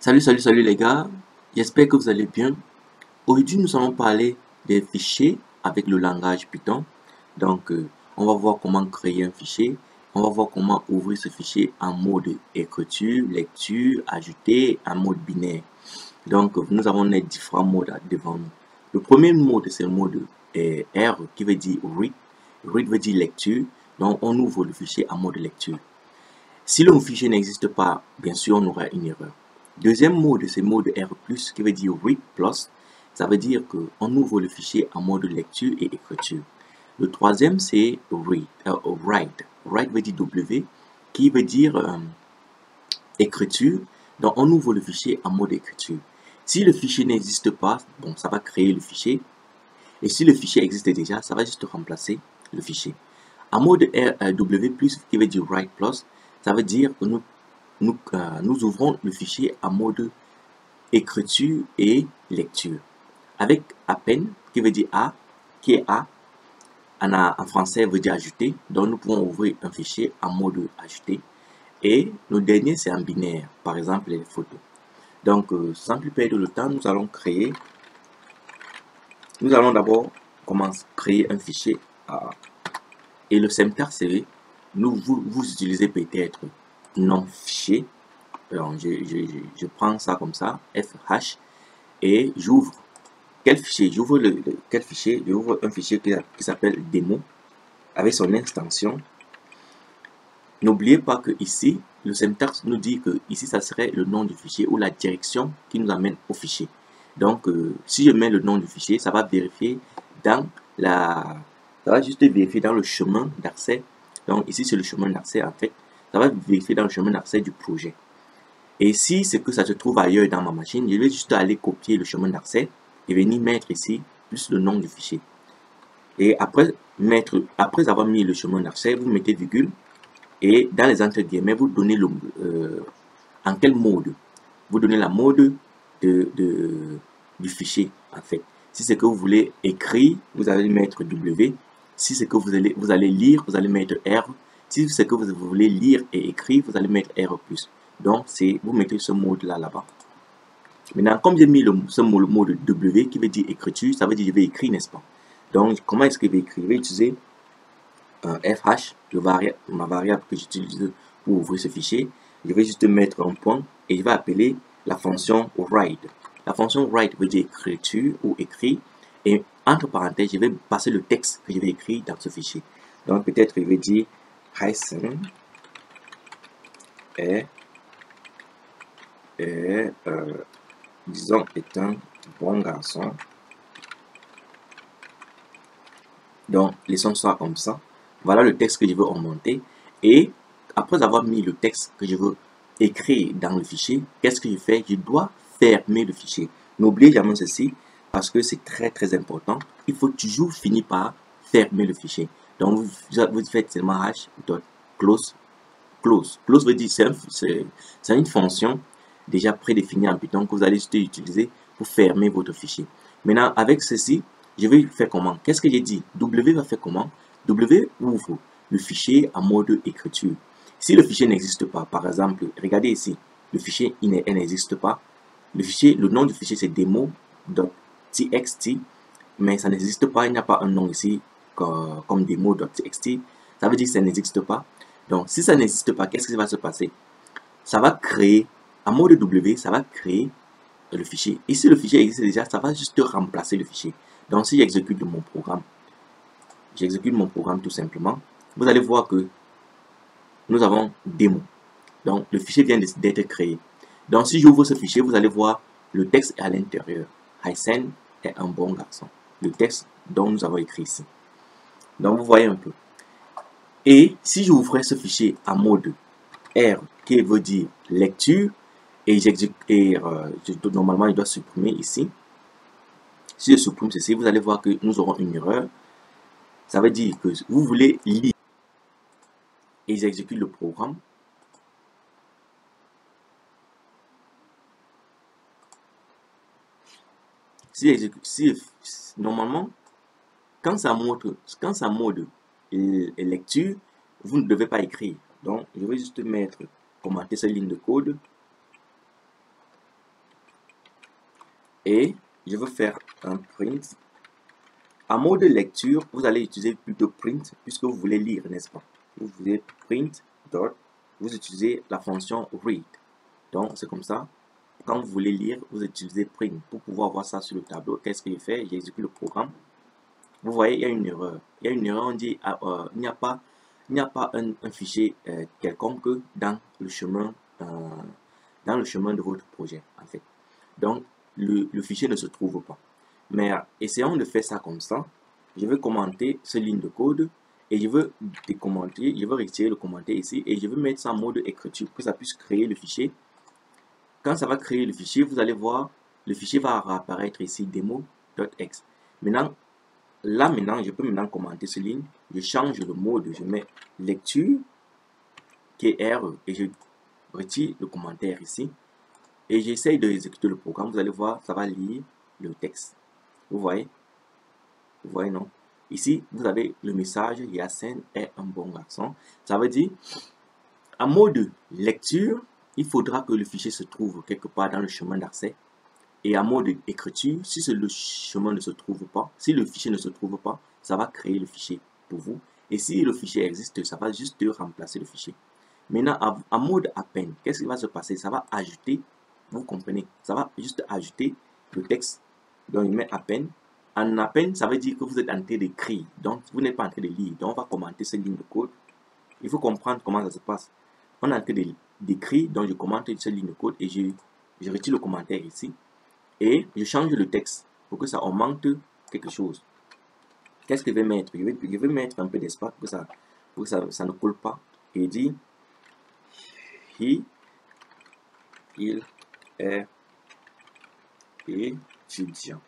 Salut les gars, j'espère que vous allez bien. Aujourd'hui, nous allons parler des fichiers avec le langage Python. Donc, on va voir comment créer un fichier. On va voir comment ouvrir ce fichier en mode écriture, lecture, ajouter, en mode binaire. Donc, nous avons les différents modes devant nous. Le premier mode, c'est le mode R qui veut dire read. Read veut dire lecture. Donc, on ouvre le fichier en mode lecture. Si le fichier n'existe pas, bien sûr, on aura une erreur. Deuxième mode, c'est mode R+, qui veut dire read plus. Ça veut dire qu'on ouvre le fichier en mode lecture et écriture. Le troisième, c'est write. Write veut dire W, qui veut dire écriture. Donc, on ouvre le fichier en mode écriture. Si le fichier n'existe pas, bon, ça va créer le fichier. Et si le fichier existe déjà, ça va juste remplacer le fichier. En mode W+, qui veut dire write plus, ça veut dire que nous ouvrons le fichier en mode écriture et lecture. Avec append, qui veut dire A, qui est A, en français veut dire ajouter. Donc nous pouvons ouvrir un fichier en mode ajouter. Et le dernier, c'est en binaire, par exemple les photos. Donc, sans plus perdre le temps, nous allons d'abord commencer à créer un fichier. Et le syntaxe, c'est, vous utilisez peut-être nom fichier. Alors, je prends ça comme ça, FH, et j'ouvre. Quel fichier? J'ouvre quel fichier? J'ouvre un fichier qui s'appelle démo, avec son extension. N'oubliez pas que ici, le syntaxe nous dit que ici, ça serait le nom du fichier ou la direction qui nous amène au fichier. Donc, si je mets le nom du fichier, ça va vérifier dans ça va juste vérifier dans le chemin d'accès. Donc, ici, c'est le chemin d'accès, en fait. Ça va vérifier dans le chemin d'accès du projet. Et si c'est que ça se trouve ailleurs dans ma machine, je vais juste aller copier le chemin d'accès et venir mettre ici plus le nom du fichier. Et après avoir mis le chemin d'accès, vous mettez virgule et dans les entre guillemets, vous donnez en quel mode. Vous donnez la mode du fichier en fait. Si c'est que vous voulez écrire, vous allez mettre W. Si c'est que vous allez lire, vous allez mettre R. Si c'est que vous voulez lire et écrire, vous allez mettre R+. Donc, vous mettez ce mode-là là-bas. Maintenant, comme j'ai mis le mode W qui veut dire écriture, ça veut dire que je vais écrire, n'est-ce pas? Donc, comment est-ce que je vais écrire? Je vais utiliser un FH, ma variable que j'utilise pour ouvrir ce fichier. Je vais juste mettre un point et je vais appeler la fonction write. La fonction write veut dire écriture ou écrit. Et entre parenthèses, je vais passer le texte que je vais écrire dans ce fichier. Donc, peut-être je vais dire Hyson disons, est un bon garçon. Donc, laissons ça comme ça. Voilà le texte que je veux augmenter. Et après avoir mis le texte que je veux écrire dans le fichier, qu'est-ce que je fais? Je dois fermer le fichier. N'oubliez jamais ceci parce que c'est très important. Il faut toujours finir par fermer le fichier. Donc, vous faites seulement h.close. Close veut dire c'est une fonction déjà prédéfinie en Python que vous allez utiliser pour fermer votre fichier. Maintenant, avec ceci, je vais faire comment? Qu'est-ce que j'ai dit? W va faire comment? W ouvre le fichier en mode écriture. Si le fichier n'existe pas, par exemple, regardez ici, le fichier n'existe pas. Le nom du fichier c'est demo.txt, mais ça n'existe pas, il n'y a pas un nom ici comme demo.txt. Ça veut dire que ça n'existe pas. Donc, si ça n'existe pas, qu'est-ce qui va se passer? Ça va créer, en mode W, ça va créer le fichier. Et si le fichier existe déjà, ça va juste remplacer le fichier. Donc, si j'exécute mon programme, tout simplement, vous allez voir que nous avons démo. Donc, le fichier vient d'être créé. Donc, si j'ouvre ce fichier, vous allez voir le texte est à l'intérieur. Hyson est un bon garçon. Le texte dont nous avons écrit ici. Donc, vous voyez un peu. Et si j'ouvrais ce fichier en mode R, qui veut dire lecture, et normalement, il doit supprimer ici. Si je supprime ceci, vous allez voir que nous aurons une erreur. Ça veut dire que vous voulez lire et j'exécute le programme. Normalement, quand ça mode lecture, vous ne devez pas écrire. Donc, je vais juste commenter cette ligne de code. et je veux faire un print. En mode lecture, vous allez utiliser plutôt print puisque vous voulez lire, n'est-ce pas? Vous voulez print dot, vous utilisez la fonction read. Donc c'est comme ça. Quand vous voulez lire, vous utilisez print pour pouvoir voir ça sur le tableau. Qu'est-ce qu'il fait? J'exécute le programme. Vous voyez, il y a une erreur. Il y a une erreur, on dit il n'y a pas un fichier quelconque dans le chemin de votre projet, en fait. Donc, le fichier ne se trouve pas. Mais essayons de faire ça comme ça. Je vais commenter cette ligne de code et je veux décommenter, je veux retirer le commentaire ici et je veux mettre ça en mode écriture pour que ça puisse créer le fichier. Quand ça va créer le fichier, vous allez voir, le fichier va apparaître ici demo.x. Maintenant, je peux maintenant commenter cette ligne. Je change le mode, je mets lecture qui est R et je retire le commentaire ici. Et j'essaye d'exécuter le programme. Vous allez voir, ça va lire le texte. Vous voyez? Vous voyez, non? Ici, vous avez le message Yacine est un bon garçon. Ça veut dire, en mode lecture, il faudra que le fichier se trouve quelque part dans le chemin d'accès. Et en mode écriture, si le chemin ne se trouve pas, si le fichier ne se trouve pas, ça va créer le fichier pour vous. Et si le fichier existe, ça va juste remplacer le fichier. Maintenant, en mode append, qu'est-ce qui va se passer? Ça va ajouter, vous comprenez, ça va juste ajouter le texte. Donc, il met append. En append, ça veut dire que vous êtes en train d'écrire. Donc, vous n'êtes pas en train de lire. Donc, on va commenter cette ligne de code. Il faut comprendre comment ça se passe. On est en train d'écrire, donc je commente cette ligne de code et je retire le commentaire ici. Et je change le texte pour que ça augmente quelque chose. Qu'est-ce que je vais mettre? Je vais mettre un peu d'espace pour que ça ne colle pas. Et dit il est étudiant.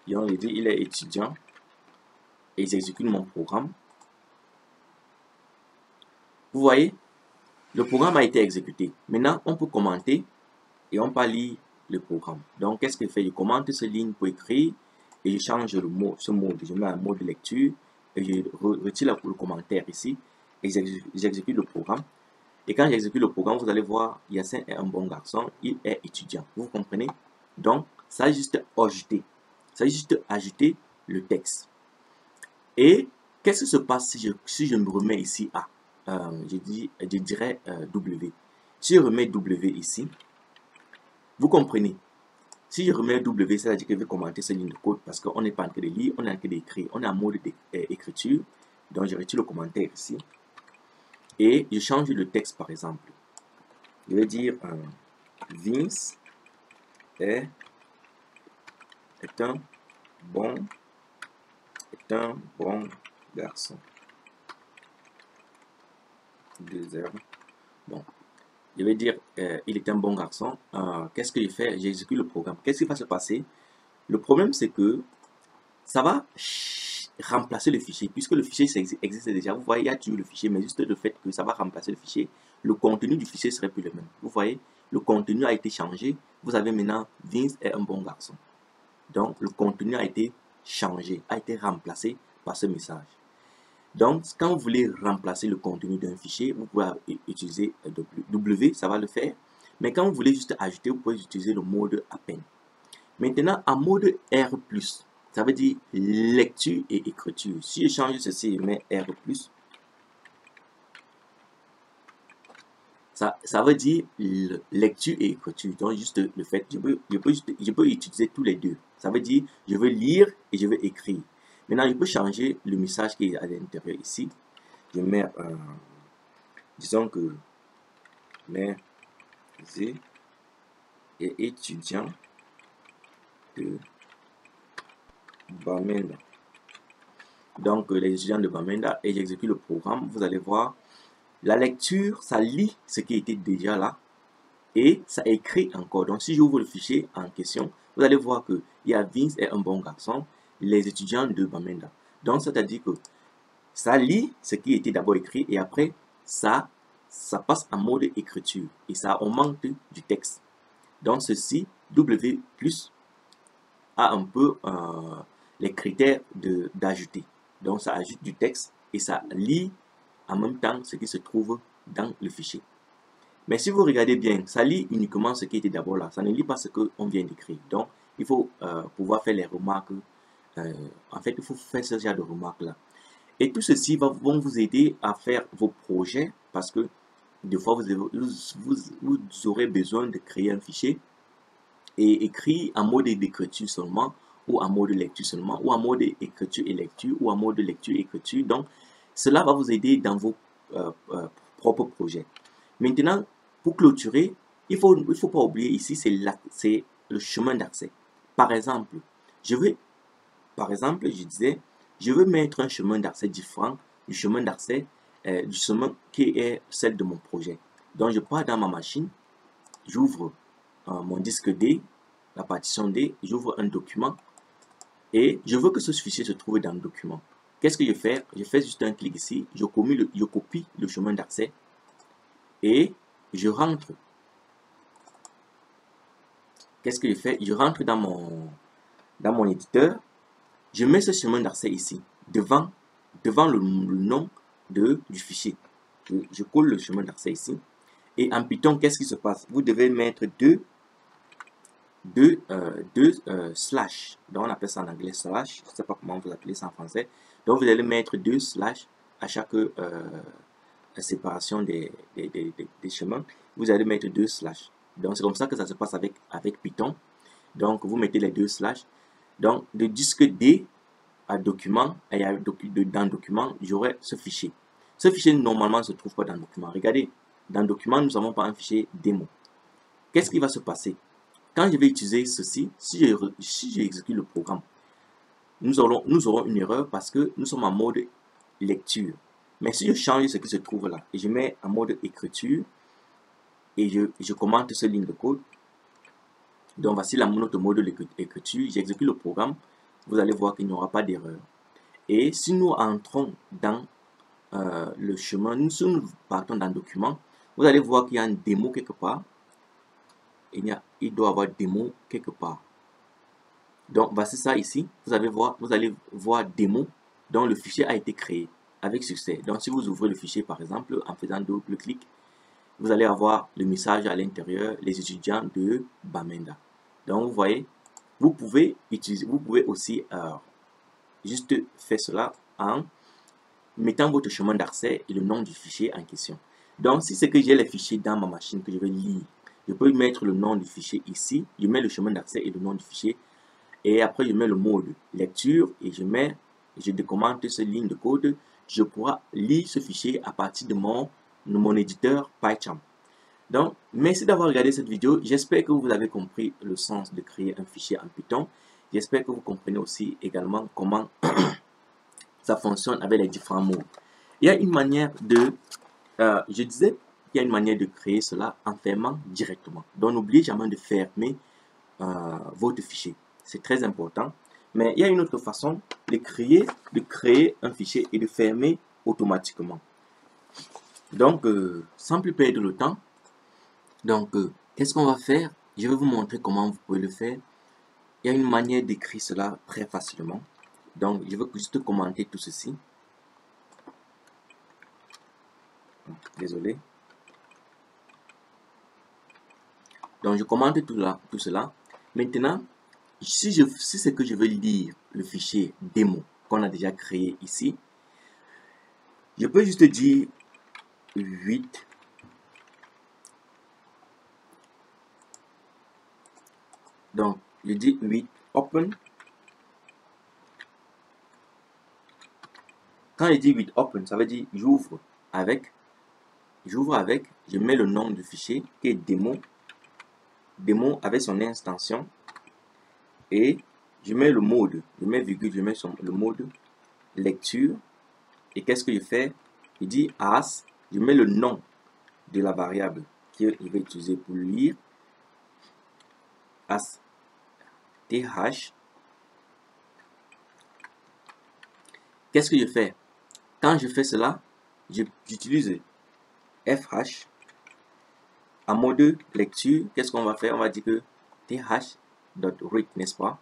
Et on dit il est étudiant. Et j'exécute mon programme. Vous voyez, le programme a été exécuté. Maintenant, on peut commenter et on peut lire le programme. Donc, qu'est-ce que je fais? Je commente cette ligne pour écrire et je change ce mode. Je mets un mode de lecture et je retire le commentaire ici et j'exécute le programme. Et quand j'exécute le programme, vous allez voir, Yacine est un bon garçon, il est étudiant. Vous comprenez? Donc, ça a juste ajouté. Ça a juste ajouté le texte. Et qu'est-ce qui se passe si je me remets ici à je dirais W. Si je remets W ici, vous comprenez? Si je remets W, ça veut dire que je vais commenter cette ligne de code parce qu'on n'est pas en train de lire, on est en train d'écrire. On est en mode d'écriture. Donc, je retire le commentaire ici. Et je change le texte, par exemple. Je vais dire Vince est un bon garçon. 2 heures. Bon. Je vais dire il est un bon garçon. Qu'est-ce que je fais? J'exécute le programme. Qu'est-ce qui va se passer? Le problème, c'est que ça va remplacer le fichier. Puisque le fichier existe déjà. Vous voyez, il y a toujours le fichier, mais juste le fait que ça va remplacer le fichier, le contenu du fichier serait plus le même. Vous voyez, le contenu a été changé. Vous avez maintenant Vince est un bon garçon. Donc, le contenu a été changé, a été remplacé par ce message. Donc, quand vous voulez remplacer le contenu d'un fichier, vous pouvez utiliser W, ça va le faire. Mais quand vous voulez juste ajouter, vous pouvez utiliser le mode append. Maintenant, en mode R+, ça veut dire lecture et écriture. Si je change ceci et mets R+, ça veut dire lecture et écriture. Donc, juste le fait, je peux utiliser tous les deux. Ça veut dire, je veux lire et je veux écrire. Maintenant, je peux changer le message qui est à l'intérieur ici. Je mets, disons que mes étudiants de Bamenda. Donc, les étudiants de Bamenda, et j'exécute le programme. Vous allez voir, la lecture, ça lit ce qui était déjà là et ça écrit encore. Donc, si j'ouvre le fichier en question, vous allez voir que il y a Vince est un bon garçon, les étudiants de Bamenda. Donc, c'est-à-dire que ça lit ce qui était d'abord écrit et après, ça passe en mode écriture et ça augmente du texte. Donc, ceci, W+, a un peu les critères d'ajouter. Donc, ça ajoute du texte et ça lit en même temps ce qui se trouve dans le fichier. Mais si vous regardez bien, ça lit uniquement ce qui était d'abord là. Ça ne lit pas ce qu'on vient d'écrire. Donc, il faut pouvoir faire les remarques. En fait, il faut faire ce genre de remarques-là. Et tout ceci vont vous aider à faire vos projets parce que des fois, vous aurez besoin de créer un fichier et écrit en mode d'écriture seulement ou en mode lecture seulement ou en mode écriture et lecture ou en mode lecture et écriture. Donc, cela va vous aider dans vos propres projets. Maintenant, pour clôturer, il faut pas oublier ici, c'est le chemin d'accès. Par exemple, je disais, je veux mettre un chemin d'accès différent du chemin d'accès du chemin qui est celle de mon projet. Donc, je pars dans ma machine, j'ouvre mon disque D, la partition D, j'ouvre un document et je veux que ce fichier se trouve dans le document. Qu'est-ce que je fais? Je fais juste un clic ici, je copie le chemin d'accès et je rentre. Qu'est-ce que je fais? Je rentre dans mon éditeur, je mets ce chemin d'accès ici, devant le nom du fichier. Je colle le chemin d'accès ici. Et en Python, qu'est-ce qui se passe? Vous devez mettre deux slash. Donc, on appelle ça en anglais slash. Je ne sais pas comment vous appelez ça en français. Donc, vous allez mettre deux slash à chaque séparation des chemins. Vous allez mettre deux slash. Donc, c'est comme ça que ça se passe avec Python. Donc, vous mettez les deux slash. Donc, de disque D à document, et dans document, j'aurai ce fichier. Ce fichier, normalement, ne se trouve pas dans document. Regardez, dans document, nous n'avons pas un fichier démo. Qu'est-ce qui va se passer? Quand je vais utiliser ceci, si j'exécute le programme, nous aurons une erreur parce que nous sommes en mode lecture. Mais si je change ce qui se trouve là, et je mets en mode écriture, et je commente cette ligne de code, donc voici notre mode d'écriture, j'exécute le programme, vous allez voir qu'il n'y aura pas d'erreur. Et si nous entrons dans le chemin, si nous partons dans le document, vous allez voir qu'il y a un démo quelque part. Il doit y avoir démo quelque part. Donc, voici ça ici. Vous allez voir démo dont le fichier a été créé avec succès. Donc, si vous ouvrez le fichier, par exemple, en faisant double clic, vous allez avoir le message à l'intérieur, les étudiants de Bamenda. Donc, vous voyez, vous pouvez aussi juste faire cela en mettant votre chemin d'accès et le nom du fichier en question. Donc, si c'est que j'ai les fichiers dans ma machine que je vais lire, je peux mettre le nom du fichier ici, je mets le chemin d'accès et le nom du fichier, et après je mets le mode lecture et je décommente cette ligne de code. Je pourrai lire ce fichier à partir de mon éditeur PyCharm. Donc, merci d'avoir regardé cette vidéo. J'espère que vous avez compris le sens de créer un fichier en Python. J'espère que vous comprenez aussi également comment ça fonctionne avec les différents modes. Il y a une manière je disais qu'il y a une manière de créer cela en fermant directement. Donc, n'oubliez jamais de fermer votre fichier. C'est très important. Mais il y a une autre façon de créer un fichier et de fermer automatiquement. Donc, sans plus perdre le temps, donc, qu'est-ce qu'on va faire? Je vais vous montrer comment vous pouvez le faire. Il y a une manière d'écrire cela très facilement. Donc, je vais juste commenter tout ceci. Désolé. Donc, je commente tout cela. Maintenant, si c'est que je veux lire le fichier démo qu'on a déjà créé ici, je peux juste dire 8. Donc, je dis 8 open. Quand je dis 8 open, ça veut dire j'ouvre avec, je mets le nom du fichier qui est démo avec son extension et je mets le mode, je mets virgule, je mets le mode lecture et qu'est-ce que je fais? Je dis as, je mets le nom de la variable que je vais utiliser pour lire, as th. Qu'est-ce que je fais? Quand je fais cela, j'utilise fh en mode lecture. Qu'est-ce qu'on va faire? On va dire que th.read, n'est-ce pas?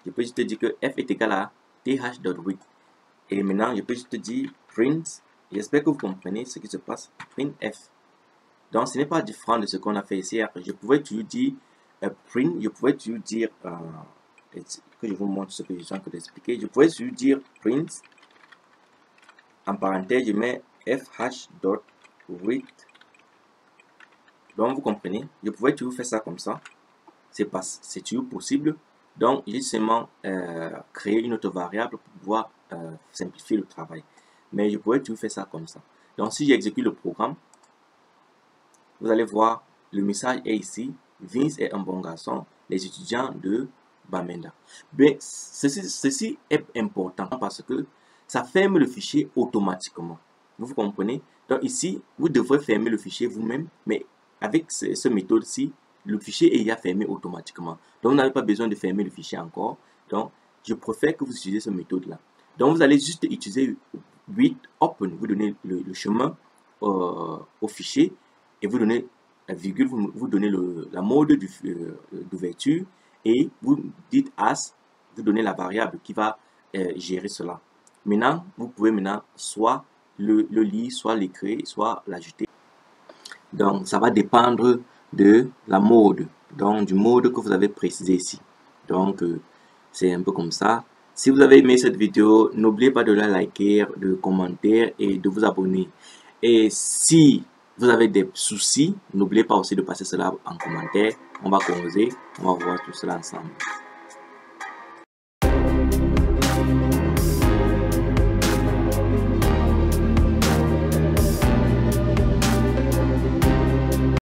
Je peux juste dire que f est égal à th.read. Et maintenant, je peux juste dire print. J'espère que vous comprenez ce qui se passe. Print f. Donc, ce n'est pas différent de ce qu'on a fait ici. Je pouvais toujours dire print, je pouvais toujours dire, que je vous montre ce que je suis en train d'expliquer. Je pouvais toujours dire print, en parenthèse, je mets fh.read. Donc, vous comprenez, je pouvais toujours faire ça comme ça. C'est toujours possible. Donc, j'ai seulement créé une autre variable pour pouvoir simplifier le travail. Mais je pourrais toujours faire ça comme ça. Donc, si j'exécute le programme, vous allez voir, le message est ici. Vince est un bon garçon. Les étudiants de Bamenda. Mais ceci est important parce que ça ferme le fichier automatiquement. Vous comprenez? Donc ici, vous devrez fermer le fichier vous-même, mais avec cette méthode-ci, le fichier est déjà fermé automatiquement. Donc, vous n'avez pas besoin de fermer le fichier encore. Donc, je préfère que vous utilisez cette méthode-là. Donc, vous allez juste utiliser read open. Vous donnez le chemin au fichier et vous donnez la virgule, vous donnez la mode d'ouverture et vous dites as, vous donnez la variable qui va gérer cela. Maintenant, vous pouvez maintenant soit le lire, soit l'écrire, soit l'ajouter. Donc, ça va dépendre de la mode, donc du mode que vous avez précisé ici. Donc, c'est un peu comme ça. Si vous avez aimé cette vidéo, n'oubliez pas de la liker, de commenter et de vous abonner. Et si vous avez des soucis, n'oubliez pas aussi de passer cela en commentaire. On va causer, on va voir tout cela ensemble.